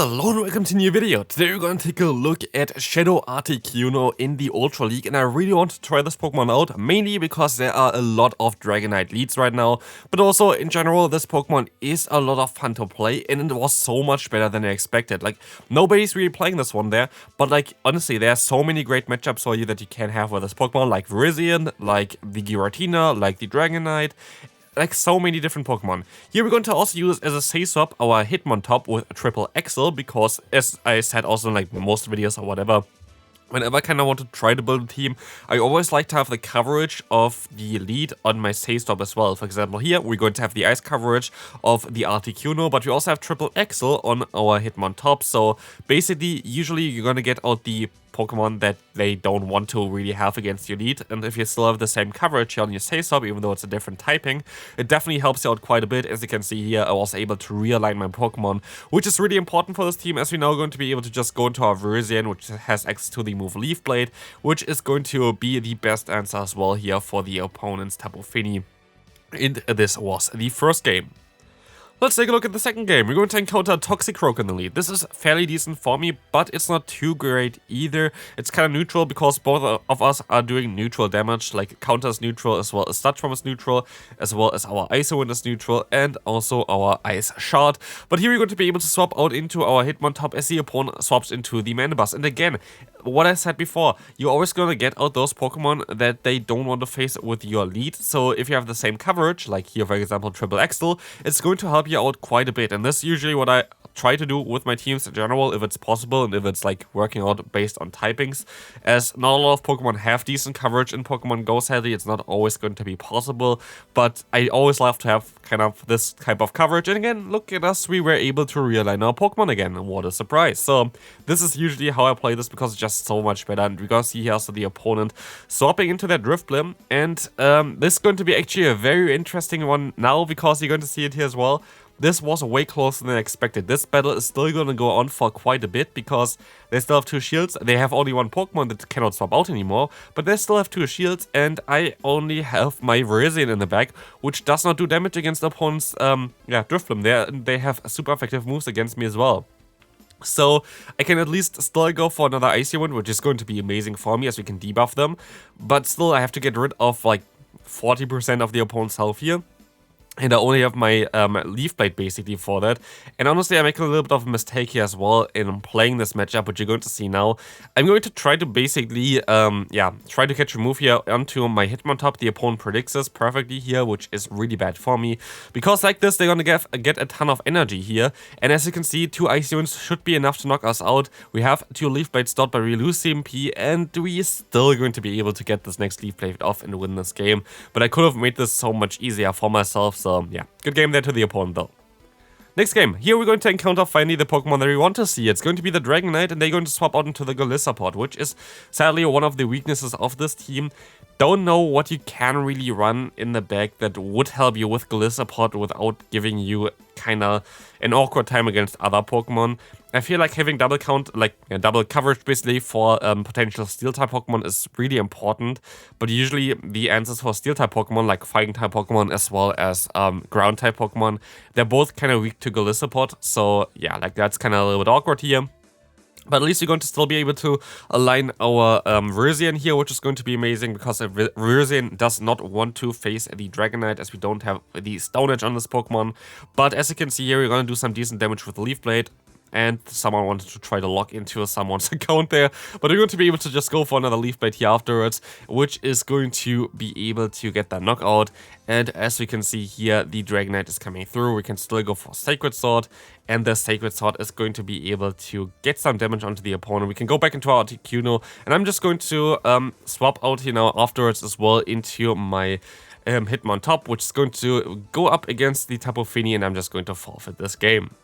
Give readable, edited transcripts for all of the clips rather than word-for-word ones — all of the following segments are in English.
Hello and welcome to a new video. Today we're going to take a look at Shadow Articuno in the Ultra League, and I really want to try this Pokemon out, mainly because there are a lot of Dragonite leads right now, but also in general this Pokemon is a lot of fun to play, and it was so much better than I expected. Like, nobody's really playing this one there, but like, honestly, there are so many great matchups for you that you can have with this Pokemon, like MEWeedle, like the Giratina, like the Dragonite, like so many different Pokemon. Here we're going to also use as a safe swap our Hitmontop with a triple XL, because as I said also in like most videos or whatever, whenever I kind of want to try to build a team, I always like to have the coverage of the lead on my safe swap as well. For example, here we're going to have the ice coverage of the Articuno, but we also have triple XL on our Hitmontop. So basically, usually you're going to get out the Pokemon that they don't want to really have against your lead, and if you still have the same coverage here on your safe swap, even though it's a different typing, it definitely helps you out quite a bit. As you can see here, I was able to realign my Pokemon, which is really important for this team, as we're now going to be able to just go into our MEWeedle, which has access to the move Leaf Blade, which is going to be the best answer as well here for the opponent's Tapu Fini. And this was the first game. Let's take a look at the second game. We're going to encounter Toxicroak in the lead. This is fairly decent for me, but it's not too great either. It's kind of neutral because both of us are doing neutral damage, like Counter is neutral as well as Touch Bomb is neutral, as well as our Ice Wind is neutral, and also our Ice Shard. But here we're going to be able to swap out into our Hitmontop as the opponent swaps into the Mandibuzz. And again, what I said before, you're always going to get out those Pokemon that they don't want to face with your lead. So if you have the same coverage, like here for example triple XL, it's going to help you out quite a bit. And this is usually what I try to do with my teams in general, if it's possible and if it's like working out based on typings, as not a lot of Pokemon have decent coverage in Pokemon Go. Sadly, it's not always going to be possible, but I always love to have kind of this type of coverage. And again, look at us, we were able to realign our Pokemon again, and what a surprise. So this is usually how I play this, because it's just so much better. And we're gonna see here also the opponent swapping into that Drifblim, and this is going to be actually a very interesting one now, because you're going to see it here as well. This was way closer than I expected. This battle is still going to go on for quite a bit, because they still have two shields. They have only one Pokemon that cannot swap out anymore, but they still have two shields, and I only have my MEWeedle in the back, which does not do damage against the opponent's Drifblim. They have super effective moves against me as well. So I can at least still go for another Icy Wind, which is going to be amazing for me, as we can debuff them. But still, I have to get rid of like 40% of the opponent's health here. And I only have my Leaf Blade basically for that. And honestly, I'm making a little bit of a mistake here as well in playing this matchup, which you're going to see now. I'm going to try to basically, try to catch a move here onto my Hitmontop. The opponent predicts this perfectly here, which is really bad for me, because like this, they're going to get a ton of energy here. And as you can see, two Icy Winds should be enough to knock us out. We have two Leaf Blades stopped, but we lose CMP, and we are still going to be able to get this next Leaf Blade off and win this game. But I could have made this so much easier for myself. So yeah, good game there to the opponent though. Next game, here we're going to encounter finally the Pokemon that we want to see. It's going to be the Dragonite, and they're going to swap out into the Golisopod, which is sadly one of the weaknesses of this team. Don't know what you can really run in the back that would help you with Golisopod without giving you kinda an awkward time against other Pokemon. I feel like having double coverage basically for potential Steel-type Pokemon is really important, but usually the answers for Steel-type Pokemon, like Fighting-type Pokemon as well as Ground-type Pokemon, they're both kind of weak to Golisopod, so yeah, like that's kind of a little bit awkward here. But at least we're going to still be able to align our MEWeedle here, which is going to be amazing, because MEWeedle does not want to face the Dragonite, as we don't have the Stone Edge on this Pokemon. But as you can see here, we're going to do some decent damage with the Leaf Blade. And someone wanted to try to lock into someone's account there. But we're going to be able to just go for another Leaf Blade here afterwards, which is going to be able to get that knockout. And as we can see here, the Dragonite is coming through. We can still go for Sacred Sword. And the Sacred Sword is going to be able to get some damage onto the opponent. We can go back into our Articuno. And I'm just going to swap out here now afterwards as well into my Hitmontop, which is going to go up against the Tapu Fini. And I'm just going to forfeit this game.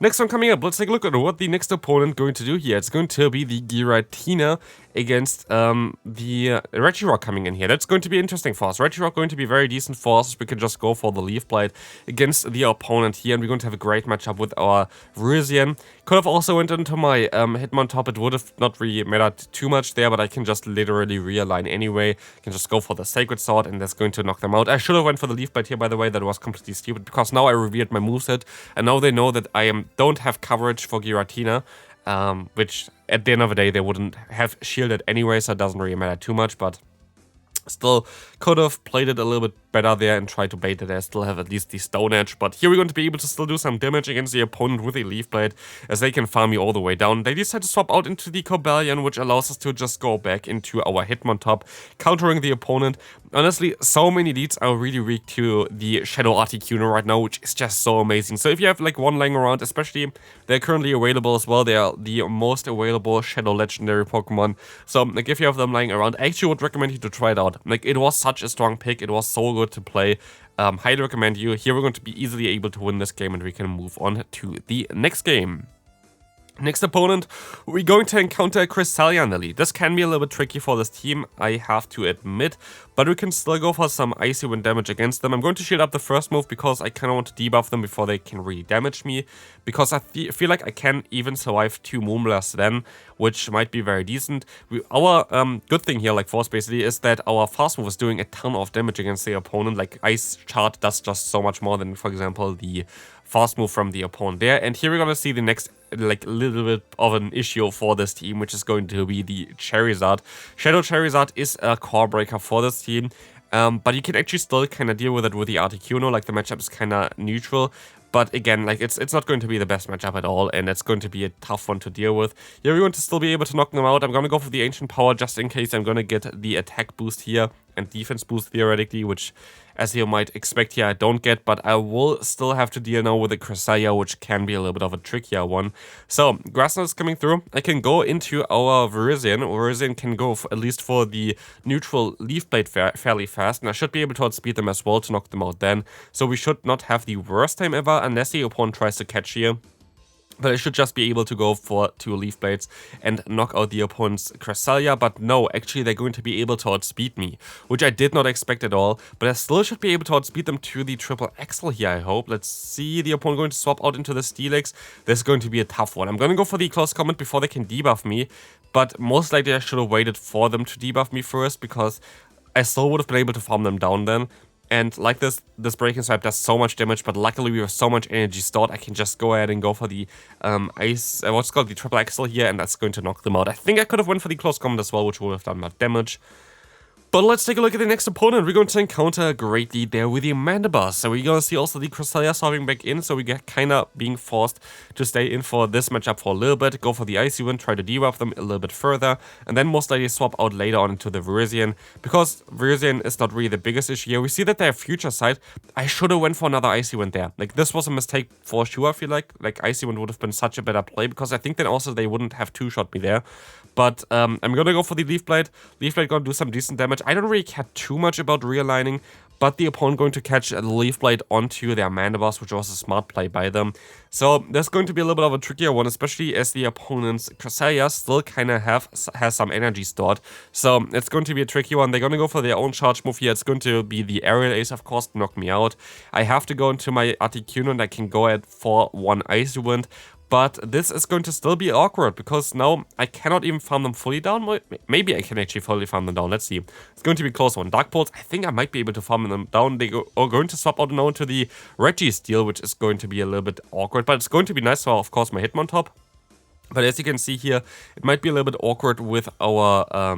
Next one coming up, let's take a look at what the next opponent going to do here. It's going to be the Giratina against the Regirock coming in here. That's going to be interesting for us. Regirock going to be very decent for us. We can just go for the Leaf Blade against the opponent here, and we're going to have a great matchup with our MEWeedle. Could have also went into my Hitmontop. It would have not really mattered too much there, but I can just literally realign anyway. I can just go for the Sacred Sword, and that's going to knock them out. I should have went for the Leaf Blade here, by the way. That was completely stupid, because now I revealed my moveset, and now they know that I don't have coverage for Giratina, which at the end of the day, they wouldn't have shielded anyway, so it doesn't really matter too much, but still could have played it a little bit better there and tried to bait it. I still have at least the Stone Edge, but here we're going to be able to still do some damage against the opponent with a Leaf Blade, as they can farm me all the way down. They decide to swap out into the Cobalion, which allows us to just go back into our Hitmontop, countering the opponent. Honestly, so many leads are really weak to the Shadow Articuno right now, which is just so amazing. So if you have like one laying around, especially, they're currently available as well. They are the most available Shadow Legendary Pokemon. So like if you have them lying around, I actually would recommend you to try it out. Like, it was such a strong pick. It was so good to play. Highly recommend you. Here we're going to be easily able to win this game, and we can move on to the next game. Next opponent, we're going to encounter Cresselia in the lead. This can be a little bit tricky for this team, I have to admit, but we can still go for some Icy Wind damage against them. I'm going to shield up the first move because I kind of want to debuff them before they can really damage me, because I feel like I can even survive 2 Moonblasts then, which might be very decent. Our good thing here, like Force basically, is that our fast move is doing a ton of damage against the opponent. Like Ice Shard does just so much more than, for example, the fast move from the opponent there. And here we're gonna see the next like little bit of an issue for this team, which is going to be the Charizard. Shadow Charizard is a core breaker for this team, but you can actually still kind of deal with it with the Articuno. Like, the matchup is kind of neutral. But again, like, it's not going to be the best matchup at all, and it's going to be a tough one to deal with. Here we're going to still be able to knock them out. I'm going to go for the Ancient Power just in case I'm going to get the attack boost here and defense boost theoretically, which, as you might expect here, I don't get, but I will still have to deal now with the Cresselia, which can be a little bit of a trickier one. So, Grass Knot is coming through. I can go into our Virizion. Virizion can go at least for the neutral Leaf Blade fairly fast, and I should be able to outspeed them as well to knock them out then. So we should not have the worst time ever, unless the opponent tries to catch here. But I should just be able to go for 2 Leaf Blades and knock out the opponent's Cresselia. But no, actually they're going to be able to outspeed me, which I did not expect at all. But I still should be able to outspeed them to the Triple Axle here, I hope. Let's see, the opponent going to swap out into the Steelix. This is going to be a tough one. I'm going to go for the Close Combat before they can debuff me. But most likely I should have waited for them to debuff me first, because I still would have been able to farm them down then. And like this Breaking Swipe does so much damage, but luckily we have so much energy stored, I can just go ahead and go for the what's called the Triple Axle here, and that's going to knock them out. I think I could have went for the Close Combat as well, which would have done more damage. But let's take a look at the next opponent. We're going to encounter a great lead there with the Mandibuzz. So we're going to see also the Cresselia swapping back in, so we get kind of being forced to stay in for this matchup for a little bit, go for the Icy Wind, try to debuff them a little bit further, and then most likely swap out later on into the Virizion, because Virizion is not really the biggest issue here. We see that they have Future Sight. I should have went for another Icy Wind there. Like, this was a mistake for sure, I feel like. Like, Icy Wind would have been such a better play, because I think then also they wouldn't have two-shot me there. But I'm going to go for the Leaf Blade. Leaf Blade going to do some decent damage. I don't really care too much about realigning, but the opponent going to catch the Leaf Blade onto their Mandibuzz, which was a smart play by them. So there's going to be a little bit of a trickier one, especially as the opponent's Cresselia still kind of has some energy stored. So it's going to be a tricky one. They're going to go for their own charge move here. It's going to be the Aerial Ace, of course, to knock me out. I have to go into my Articuno, and I can go ahead for 1 Icy Wind. But this is going to still be awkward, because now I cannot even farm them fully down. Maybe I can actually fully farm them down. Let's see. It's going to be a close one. Dark Pulse, I think I might be able to farm them down. They are going to swap out now into the Registeel, which is going to be a little bit awkward. But it's going to be nice for, of course, my Hitmontop. But as you can see here, it might be a little bit awkward with our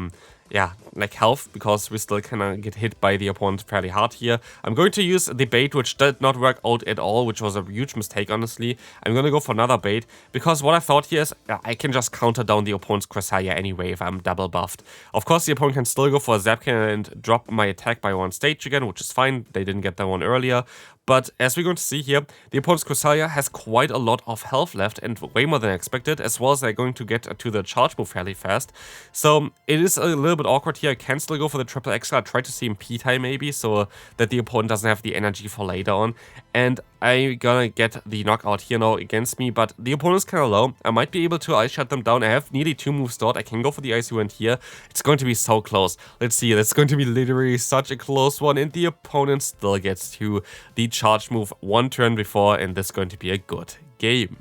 like health, because we still kind of get hit by the opponent fairly hard here. I'm going to use the bait, which did not work out at all, which was a huge mistake, honestly. I'm going to go for another bait, because what I thought here is I can just counter down the opponent's Cresselia anyway if I'm double buffed. Of course, the opponent can still go for a Zap Cannon and drop my attack by 1 stage again, which is fine. They didn't get that one earlier. But as we're going to see here, the opponent's Cresselia has quite a lot of health left, and way more than expected, as well as they're going to get to the charge move fairly fast. So it is a little bit awkward here. I can still go for the Triple X. I'll try to see him P-Tie maybe, so that the opponent doesn't have the energy for later on. And I'm gonna get the knockout here now against me, but the opponent's kind of low. I might be able to Ice Shut them down. I have nearly 2 moves stored. I can go for the Icy Wind here. It's going to be so close. Let's see. It's going to be literally such a close one, and the opponent still gets to the charge move 1 turn before, and this is going to be a good game.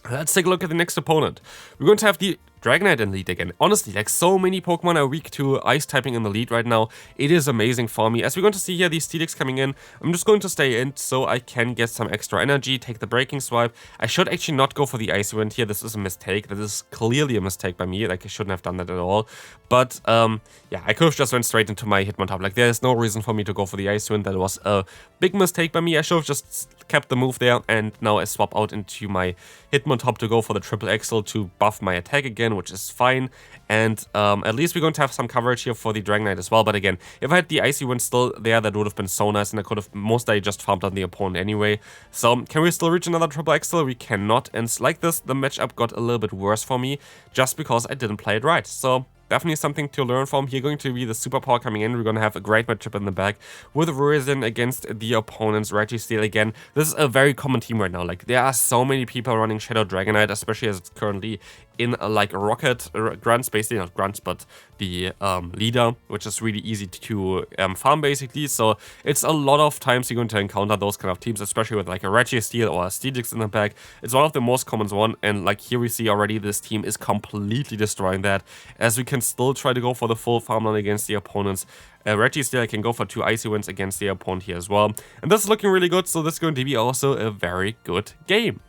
Let's take a look at the next opponent. We're going to have the Dragonite in lead again. Honestly, like so many Pokemon are weak to Ice typing in the lead right now. It is amazing for me. As we're going to see here, these Steelix coming in, I'm just going to stay in so I can get some extra energy, take the Breaking Swipe. I should actually not go for the Icy Wind here. This is a mistake. This is clearly a mistake by me. Like, I shouldn't have done that at all. But, yeah, I could have just went straight into my Hitmontop. Like, there's no reason for me to go for the Icy Wind. That was a big mistake by me. I should have just kept the move there, and now I swap out into my Hitmontop to go for the Triple Axle to buff my attack again, which is fine. And at least we're going to have some coverage here for the Dragonite as well. But again, if I had the Icy Wind still there, that would have been so nice, and I could have mostly just farmed on the opponent anyway. So can we still reach another Triple Axle? We cannot. And like this, the matchup got a little bit worse for me just because I didn't play it right. So definitely something to learn from. Here going to be the Superpower coming in. We're going to have a great matchup in the back with Raisin against the opponent's Registeel again. This is a very common team right now. Like, there are so many people running Shadow Dragonite, especially as it's currently in like Rocket grunts, basically not grunts, but the leader, which is really easy to farm basically. So it's a lot of times you're going to encounter those kind of teams, especially with like a Registeel or a Steelix in the back. It's one of the most common one, and like here we see already this team is completely destroying that, as we can still try to go for the full farmland against the opponents. Registeel can go for 2 Icy Winds against the opponent here as well. And this is looking really good, so this is going to be also a very good game.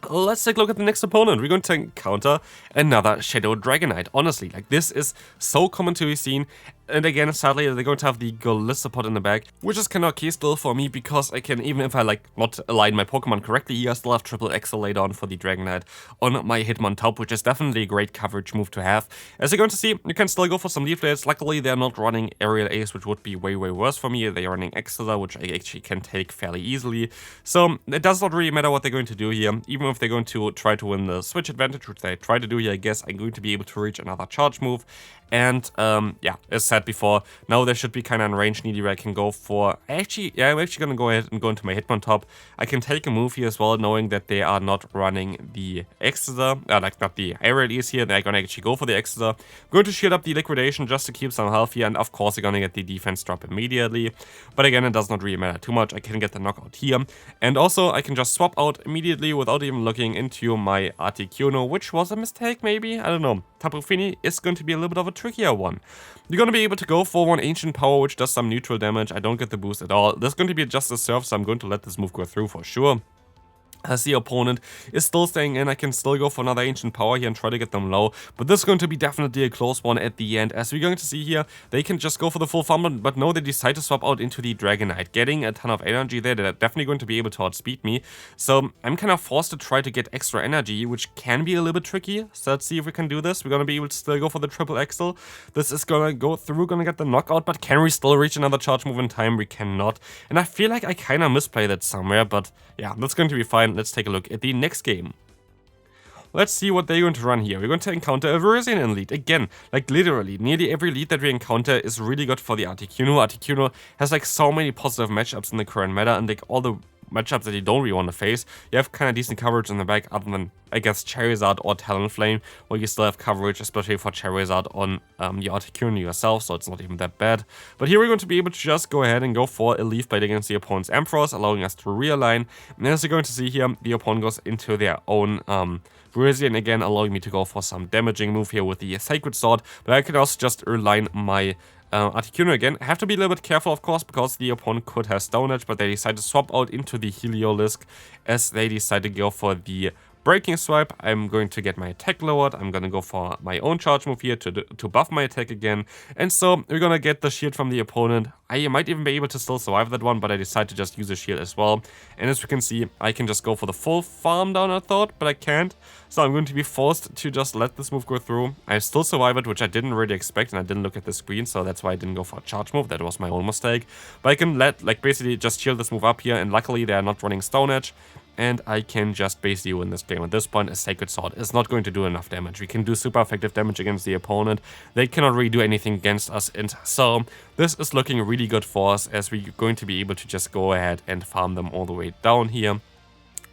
Let's take a look at the next opponent. We're going to encounter another Shadow Dragonite. Honestly, like, this is so common to be seen. And again, sadly, they're going to have the Golisopod in the back, which is kind of key still for me, because I can, even if I like not align my Pokemon correctly here, I still have Triple Axle later on for the Dragonite on my Hitmontop, which is definitely a great coverage move to have. As you're going to see, you can still go for some Leaf Blades. Luckily, they're not running Aerial Ace, which would be way worse for me. They're running Exeter, which I actually can take fairly easily. So it does not really matter what they're going to do here. Even if they're going to try to win the switch advantage, which they try to do here, I guess I'm going to be able to reach another charge move. And yeah, as said before, now there should be kind of in range needy where I can go for, I'm actually going to go ahead and go into my Hitmontop. I can take a move here as well, knowing that they are not running the Exeter, like not the Aerial Ace here. They're going to actually go for the Exeter. I'm going to shield up the Liquidation just to keep some health here, and of course they're going to get the defense drop immediately. But again, it does not really matter too much. I can get the knockout here, and also I can just swap out immediately without even looking into my Articuno, which was a mistake maybe, I don't know. Tapu Fini is going to be a little bit of a trickier one. You're going to be able to go for one Ancient Power, which does some neutral damage. I don't get the boost at all. This is going to be just a surf, so I'm going to let this move go through for sure. As the opponent is still staying in, I can still go for another Ancient Power here and try to get them low. But this is going to be definitely a close one at the end. As we're going to see here, they can just go for the full farm, but no, they decide to swap out into the Dragonite. Getting a ton of energy there, they're definitely going to be able to outspeed me. So I'm kind of forced to try to get extra energy, which can be a little bit tricky. So let's see if we can do this. We're going to be able to still go for the Triple Axle. This is going to go through, going to get the knockout, but can we still reach another charge move in time? We cannot. And I feel like I kind of misplayed it somewhere, but yeah, that's going to be fine. Let's take a look at the next game. Let's see what they're going to run here. We're going to encounter a Raisin in lead. Again, like literally, nearly every lead that we encounter is really good for the Articuno. Articuno has like so many positive matchups in the current meta, and like all the matchups that you don't really want to face, you have kind of decent coverage in the back, other than, I guess, Charizard or Talonflame, where you still have coverage, especially for Charizard on the Articuno yourself, so it's not even that bad. But here we're going to be able to just go ahead and go for a Leaf Blade against the opponent's Ampharos, allowing us to realign. And as you're going to see here, the opponent goes into their own Raisin again, allowing me to go for some damaging move here with the Sacred Sword, but I can also just align my Articuno again. I have to be a little bit careful, of course, because the opponent could have Stone Edge, but they decide to swap out into the Heliolisk as they decide to go for the Breaking Swipe. I'm going to get my attack lowered. I'm going to go for my own charge move here to buff my attack again. And so we're going to get the shield from the opponent. I might even be able to still survive that one, but I decide to just use a shield as well. And as you can see, I can just go for the full farm down, I thought, but I can't. So I'm going to be forced to just let this move go through. I still survive it, which I didn't really expect, and I didn't look at the screen, so that's why I didn't go for a charge move. That was my own mistake. But I can basically just shield this move up here, and luckily they are not running Stone Edge. And I can just basically win this game. At this point, a Sacred Sword is not going to do enough damage. We can do super effective damage against the opponent. They cannot really do anything against us. And so this is looking really good for us, as we're going to be able to just go ahead and farm them all the way down here.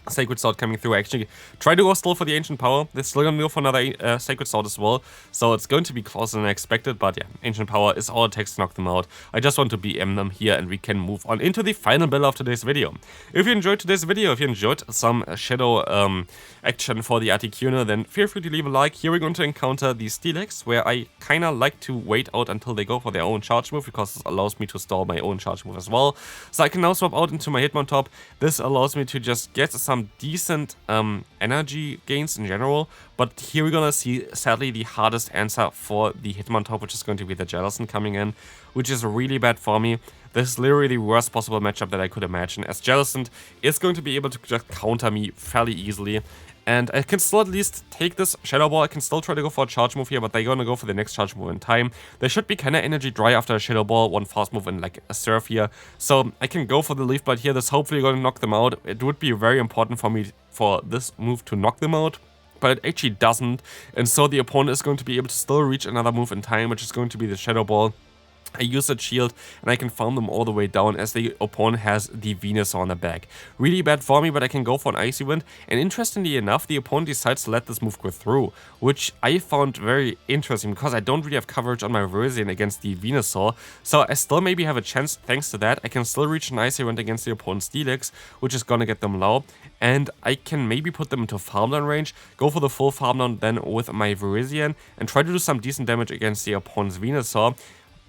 Sacred Sword coming through. I actually try to go still for the Ancient Power. They're still gonna go for another Sacred Sword as well. So it's going to be closer than I expected, but yeah, Ancient Power is all it takes to knock them out. I just want to BM them here and we can move on into the final battle of today's video. If you enjoyed today's video, if you enjoyed some Shadow action for the Articuno, then feel free to leave a like. Here we're going to encounter the Steelix, where I kinda like to wait out until they go for their own charge move, because this allows me to stall my own charge move as well. So I can now swap out into my Hitmontop. This allows me to just get some decent energy gains in general, but here we're gonna see sadly the hardest answer for the Hitmontop, which is going to be the Jellicent coming in, which is really bad for me. This is literally the worst possible matchup that I could imagine, as Jellicent is going to be able to just counter me fairly easily. And I can still at least take this Shadow Ball. I can still try to go for a charge move here, but they're gonna go for the next charge move in time. They should be kinda energy dry after a Shadow Ball, one fast move and like a Surf here. So I can go for the Leaf Blade here. This hopefully gonna knock them out. It would be very important for me for this move to knock them out, but it actually doesn't. And so the opponent is going to be able to still reach another move in time, which is going to be the Shadow Ball. I use that shield and I can farm them all the way down as the opponent has the Venusaur on the back. Really bad for me, but I can go for an Icy Wind, and interestingly enough, the opponent decides to let this move go through, which I found very interesting because I don't really have coverage on my Virizion against the Venusaur, so I still maybe have a chance thanks to that. I can still reach an Icy Wind against the opponent's Steelix, which is gonna get them low, and I can maybe put them into farm down range, go for the full farm down then with my Virizion, and try to do some decent damage against the opponent's Venusaur.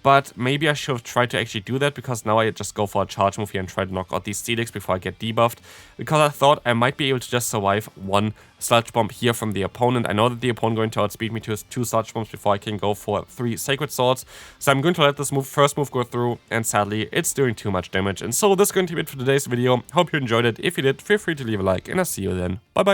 But maybe I should have tried to actually do that, because now I just go for a charge move here and try to knock out these Steelix before I get debuffed. Because I thought I might be able to just survive one Sludge Bomb here from the opponent. I know that the opponent going to outspeed me to 2 Sludge Bombs before I can go for 3 Sacred Swords. So I'm going to let this first move go through, and sadly it's doing too much damage. And so this is going to be it for today's video. Hope you enjoyed it. If you did, feel free to leave a like, and I'll see you then. Bye bye.